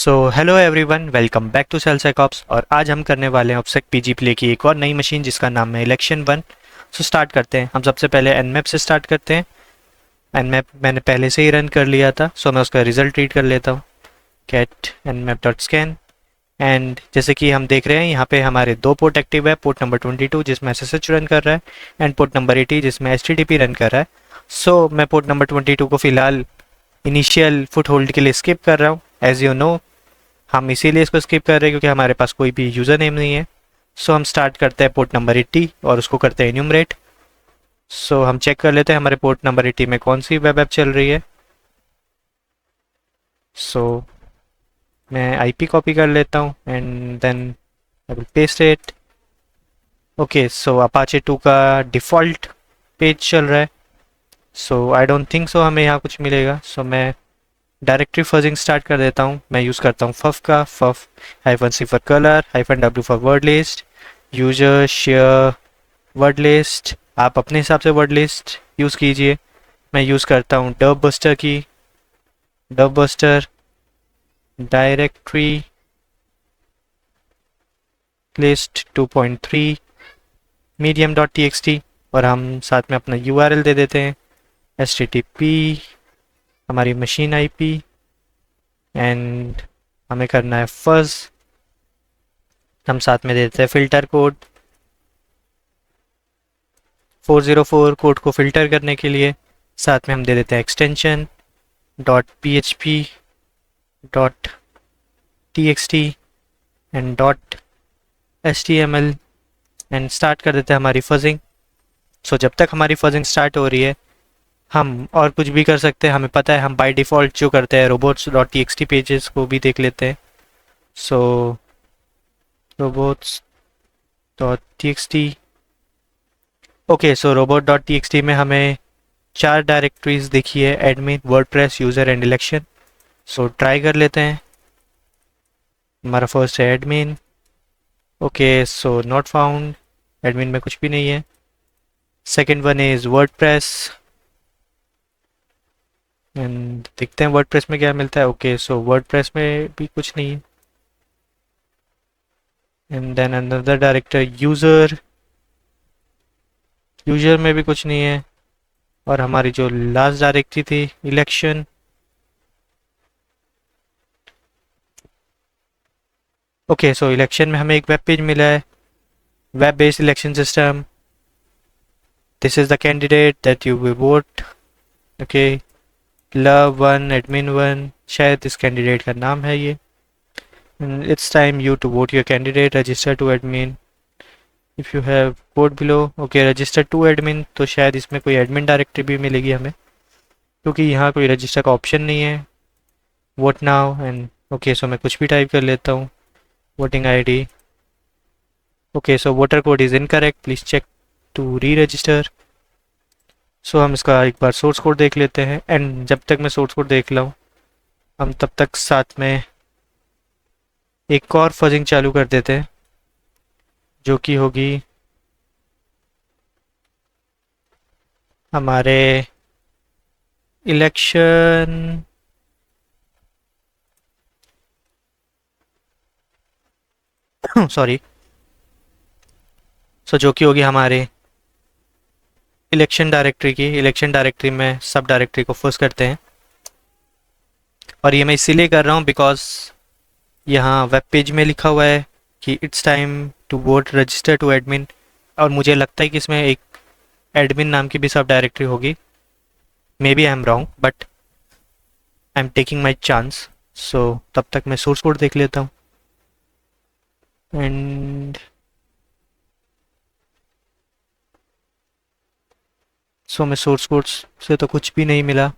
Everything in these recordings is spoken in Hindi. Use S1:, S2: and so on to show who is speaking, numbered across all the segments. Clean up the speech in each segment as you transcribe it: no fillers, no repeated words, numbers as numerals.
S1: So hello everyone, welcome back to सेल्सएकॉप्स। और आज हम करने वाले हैं ऑब्सेक पीजी प्ले की एक और नई मशीन जिसका नाम है इलेक्शन वन। सो स्टार्ट करते हैं। हम सबसे पहले एनमैप से स्टार्ट करते हैं। एनमैप मैंने पहले से ही रन कर लिया था, सो मैं उसका रिजल्ट रीड कर लेता हूँ। Cat nmap dot scan. And जैसे कि हम देख रहे हैं यहाँ पे हमारे दो पोर्ट एक्टिव है, पोर्ट नंबर 22 जिसमें SSH रन कर रहा है एंड पोर्ट नंबर 80 जिसमें HTTP रन कर रहा है। सो मैं पोर्ट नंबर 22 को फिलहाल इनिशियल फुट होल्ड के लिए स्किप कर रहा हूँ। एज यू नो, हम इसीलिए इसको स्किप कर रहे हैं क्योंकि हमारे पास कोई भी यूज़र नेम नहीं है। सो हम स्टार्ट करते हैं पोर्ट नंबर 80 और उसको करते हैं इन्यूमरेट। सो हम चेक कर लेते हैं हमारे पोर्ट नंबर 80 में कौन सी वेब ऐप चल रही है। सो मैं आईपी कॉपी कर लेता हूँ and then I will paste it. Okay, so Apache 2 का डिफ़ॉल्ट पेज चल रहा है। सो आई डोंट थिंक सो हमें यहाँ कुछ मिलेगा। सो मैं डायरेक्टरी फजिंग स्टार्ट कर देता हूँ। मैं यूज़ करता हूँ फफ का, puff -c for colour, -w for word list, user share word list. आप अपने हिसाब से वर्ड लिस्ट यूज़ कीजिए। मैं यूज़ करता हूँ डब बस्टर की, dub buster directory list 2.3 medium dot txt और हम साथ में अपना URL दे देते हैं HTTP, हमारी मशीन IP एंड हमें करना है फज। हम साथ में दे देते हैं फिल्टर कोड 404 कोड को फिल्टर करने के लिए। साथ में हम दे देते हैं extension .php .txt and .html and start कर देते हैं हमारी फजिंग। सो जब तक हमारी फजिंग स्टार्ट हो रही है हम और कुछ भी कर सकते हैं। हमें पता है हम बाय डिफ़ॉल्ट जो करते हैं robots.txt पेजेस को भी देख लेते हैं। सो robots.txt, ओके, सो robot.txt में हमें 4 डायरेक्टरीज देखी है, admin, WordPress, user and election. So try कर लेते हैं। हमारा फर्स्ट है admin. Okay, so not found, admin में कुछ भी नहीं है। Second one is WordPress and देखते हैं वर्डप्रेस में क्या मिलता है। ओके, सो वर्डप्रेस में भी कुछ नहीं है। And then another director user, user में भी कुछ नहीं है। और हमारी जो लास्ट डायरेक्टरी थी इलेक्शन, ओके, सो इलेक्शन में हमें एक वेब पेज मिला है, web based election system, this is the candidate that you will vote. Okay, love one, admin one, शायद इस कैंडिडेट का नाम है ये। It's time you to vote your candidate, register to admin if you have vote below. Okay, register to admin, तो शायद इसमें कोई एडमिन डायरेक्टरी भी मिलेगी हमें क्योंकि यहाँ कोई रजिस्टर का ऑप्शन नहीं है। Vote now and okay, so मैं कुछ भी टाइप कर लेता हूँ। Voting ID, okay, so voter code is incorrect, please check to reregister. So हम इसका एक बार सोर्स कोड देख लेते हैं एंड जब तक मैं सोर्स कोड देख लूँ हम तब तक साथ में एक और फजिंग चालू कर देते हैं जो कि होगी हमारे इलेक्शन सॉरी, सो जो कि होगी हमारे इलेक्शन डायरेक्टरी की। इलेक्शन डायरेक्टरी में सब डायरेक्टरी को फोर्स करते हैं और ये मैं इसीलिए कर रहा हूँ बिकॉज यहाँ वेब पेज में लिखा हुआ है कि it's time to vote, register to admin, और मुझे लगता है कि इसमें एक एडमिन नाम की भी सब डायरेक्टरी होगी। Maybe I am wrong but I am taking my chance. So तब तक मैं सोर्स कोड देख लेता हूँ एंड सो मैं सोर्स कोड से तो कुछ भी नहीं मिला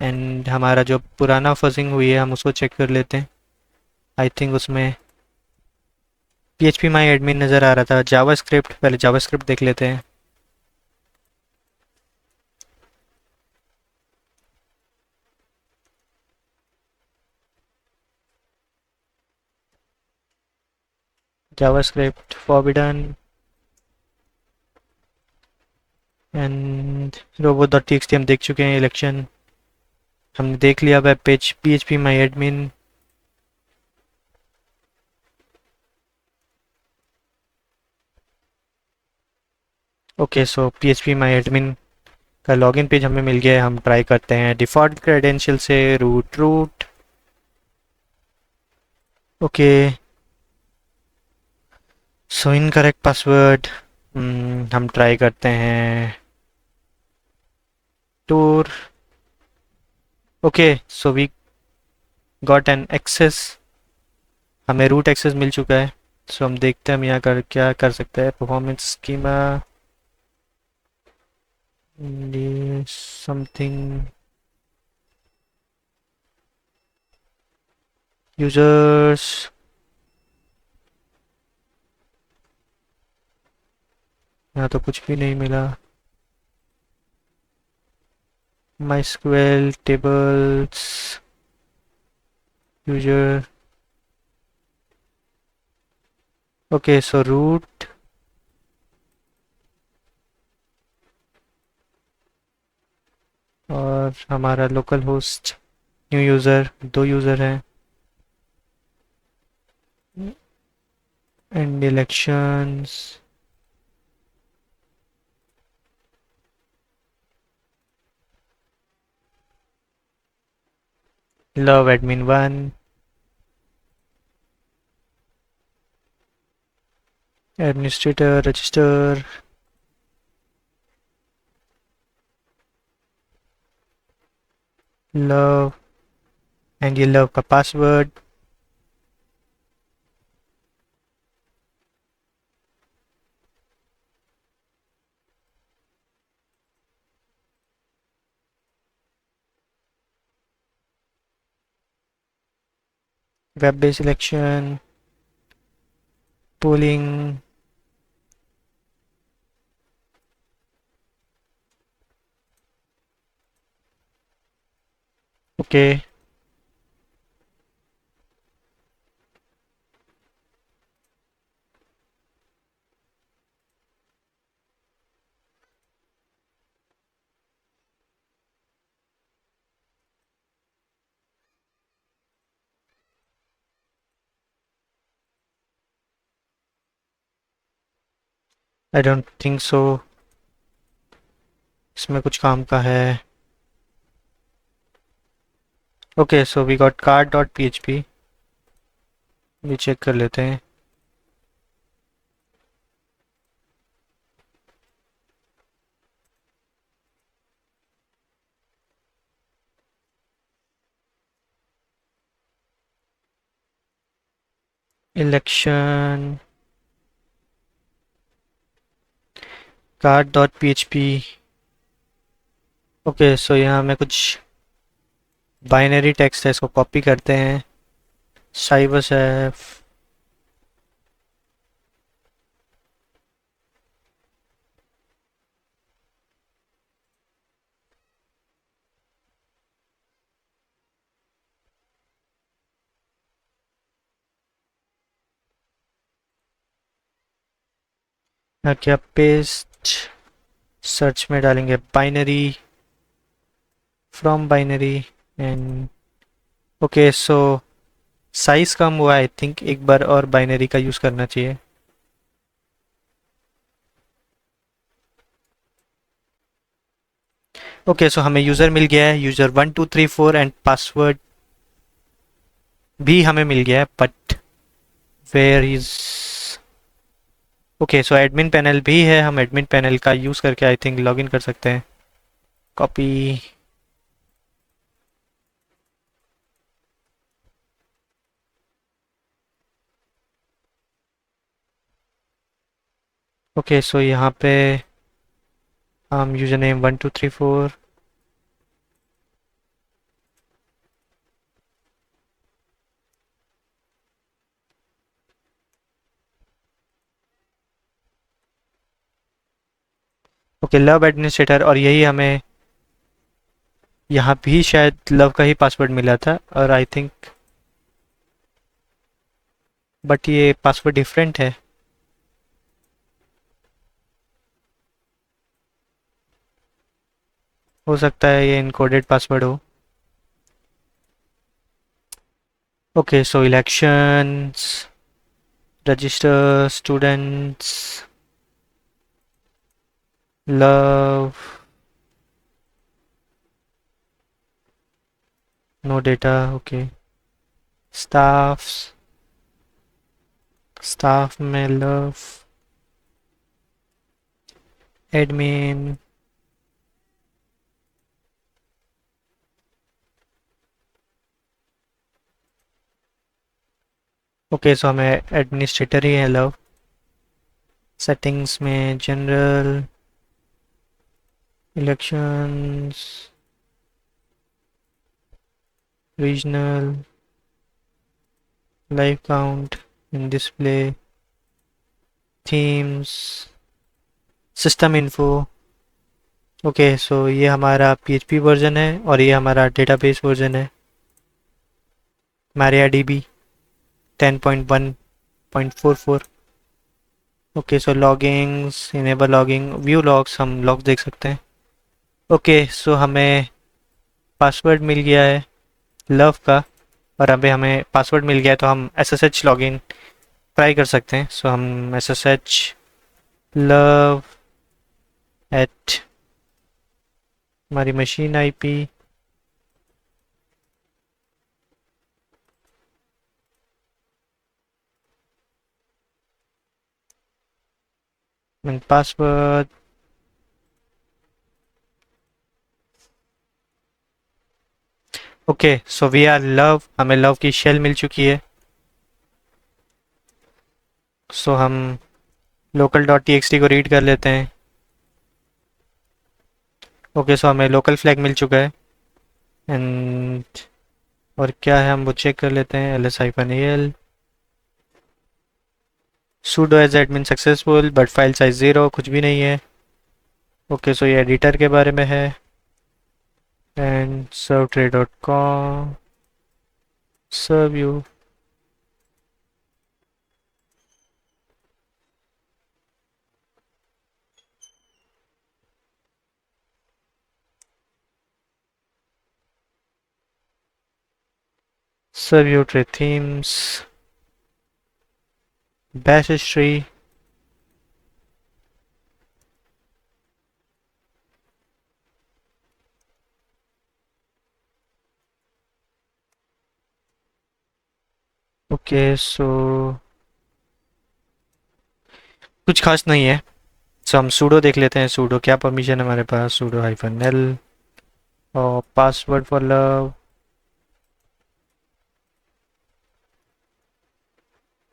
S1: एंड हमारा जो पुराना फजिंग हुई है हम उसको चेक कर लेते हैं। आई थिंक उसमें PHP माई एडमिन नज़र आ रहा था। जावास्क्रिप्ट, पहले जावास्क्रिप्ट देख लेते हैं। जावास्क्रिप्ट फॉरबिडन एंड robot.txt हम देख चुके हैं। इलेक्शन हमने देख लिया। Web page PHP my admin, okay, so PHP my admin का लॉगिन पेज हमें मिल गया है। हम ट्राई करते हैं डिफ़ॉल्ट क्रेडेंशियल से root root. Okay, so incorrect password. हम ट्राई करते हैं toor. Okay, so we got an access, हमें रूट एक्सेस मिल चुका है। सो हम देखते हैं हम यहाँ कर क्या कर सकते हैं। Performance schema something users. यहाँ तो कुछ भी नहीं मिला। MySQL tables user. Okay, so root और हमारा लोकल होस्ट न्यू यूज़र, दो यूज़र हैं। And elections, love admin 1, administrator register, love, and ये लव का password. Web based election, polling. Okay, I don't think so इसमें कुछ काम का है। Okay, so we got card dot PHP, ये चेक कर लेते हैं। Election card dot PHP। Okay, so यहाँ में कुछ बाइनरी टेक्स्ट है, इसको कॉपी करते हैं। साइबस है। यहाँ क्या पेस्ट, सर्च में डालेंगे binary, from binary and okay, so size कम हुआ, आई थिंक एक बार और बाइनरी का यूज़ करना चाहिए। ओके, सो हमें यूज़र मिल गया है, यूज़र 1234 एंड पासवर्ड भी हमें मिल गया है, but where is. Okay, so admin panel भी है, हम एडमिन पैनल का यूज़ करके आई थिंक लॉगिन कर सकते हैं। कॉपी। ओके, सो यहाँ पे हम user name 1234, okay, love administrator, और यही हमें यहाँ भी शायद लव का ही पासवर्ड मिला था, और आई थिंक बट ये पासवर्ड डिफरेंट है। हो सकता है ये इनकोडेड पासवर्ड हो। Okay, so elections, register students, love, no data, okay. staff में love, admin, ओके सो हमें एडमिनिस्ट्रेटर ही है लव। सेटिंग्स में general, elections, regional, live count, in display, themes, system info. Okay so ये हमारा PHP वर्जन है और ये हमारा डेटाबेस वर्जन है MariaDB 10.1.44। Okay so loggings, enable logging, view logs, हम लॉग्स देख सकते हैं। ओके सो हमें पासवर्ड मिल गया है लव का, और अभी हमें पासवर्ड मिल गया है तो हम SSH लॉगिन ट्राई कर सकते हैं। सो हम SSH लव एट हमारी machine IP and password। Okay so we are love, हमें लव की शेल मिल चुकी है। सो हम लोकल डॉट txt को रीड कर लेते हैं। ओके सो हमें लोकल फ्लैग मिल चुका है एंड और क्या है हम वो चेक कर लेते हैं। ls-al sudo as admin successful but file size 0, कुछ भी नहीं है। ओके सो ये एडिटर के बारे में है and servtray.com serve you। serve you tray themes, bash history, okay so कुछ खास नहीं है। सो हम सूडो देख लेते हैं, सूडो क्या परमिशन है हमारे पास। सूडो -l और password for love.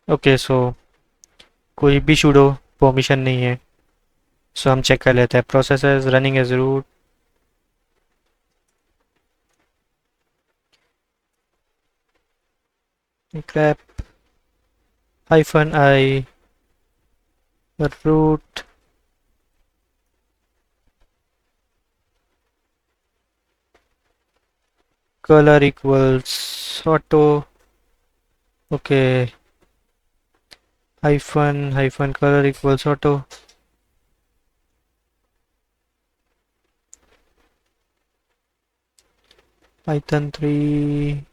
S1: Okay so कोई भी सूडो परमिशन नहीं है। सो हम चेक कर लेते हैं processes running as root. grep -i root color equals auto। Okay hyphen color equals auto। python 3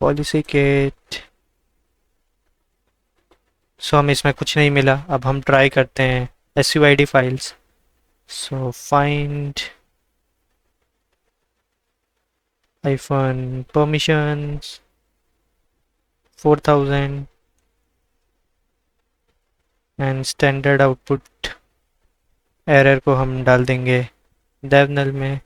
S1: policy kit। So हमें इसमें कुछ नहीं मिला। अब हम ट्राई करते हैं suid files. So find hyphen permissions 4000 and standard output error को हम डाल देंगे dev में।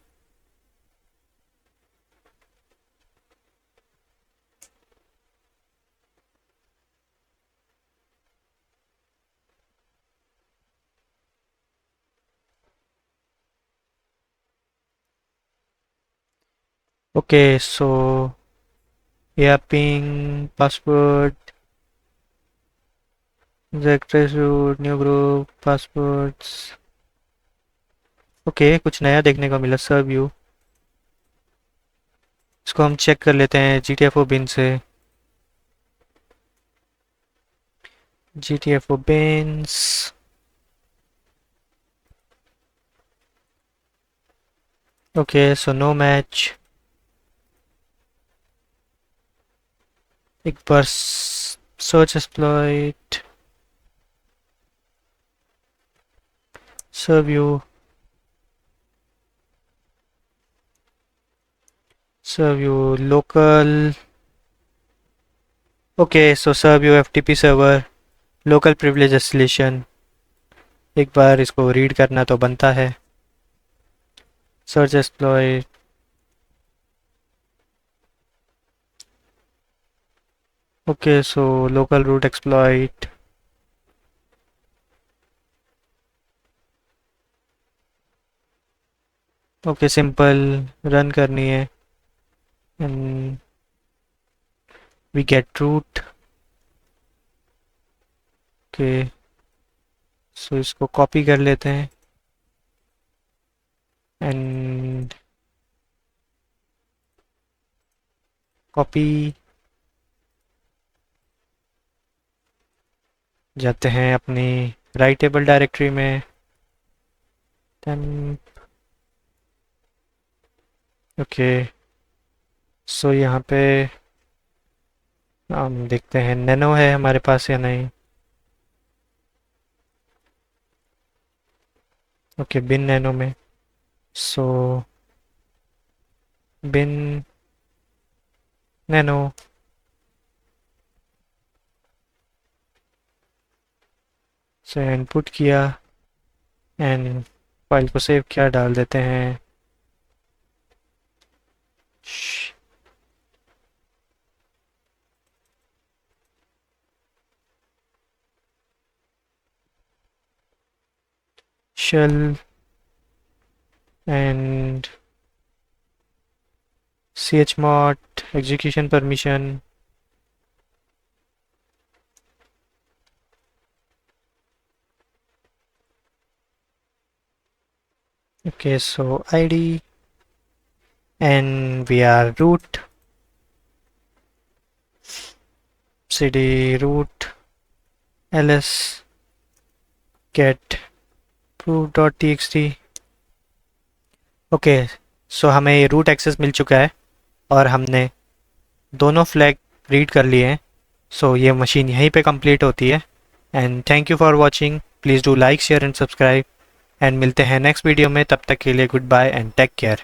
S1: Okay so yapping password root new group passwords. Okay कुछ नया देखने को मिला सर्व यू। इसको हम चेक कर लेते हैं GTFO bin से। GTFO bins okay so no match. एक बार search exploit serve you local. Okay, so serve you FTP server local privilege escalation. एक बार इसको रीड करना तो बनता है. Search exploit. Okay, so local root exploit. Okay, simple run करनी है and we get root. Okay, so इसको कॉपी कर लेते हैं and कॉपी जाते हैं अपनी राइटेबल डायरेक्टरी में. then ओके, सो यहाँ पे हम देखते हैं नैनो है हमारे पास या नहीं. ओके, बिन नैनो में. सो बिन नैनो. से इनपुट किया एंड फाइल को सेव किया. डाल देते हैं shell and chmod execution permission. Okay, so id and we are root. cd root ls get proof.txt. Okay, so हमें ये रूट एक्सेस मिल चुका है और हमने दोनों फ्लैग रीड कर लिए हैं. सो ये मशीन यहीं पे कंप्लीट होती है. And thank you for watching. Please do like share and subscribe and मिलते हैं नेक्स्ट वीडियो में. तब तक के लिए good bye and take care.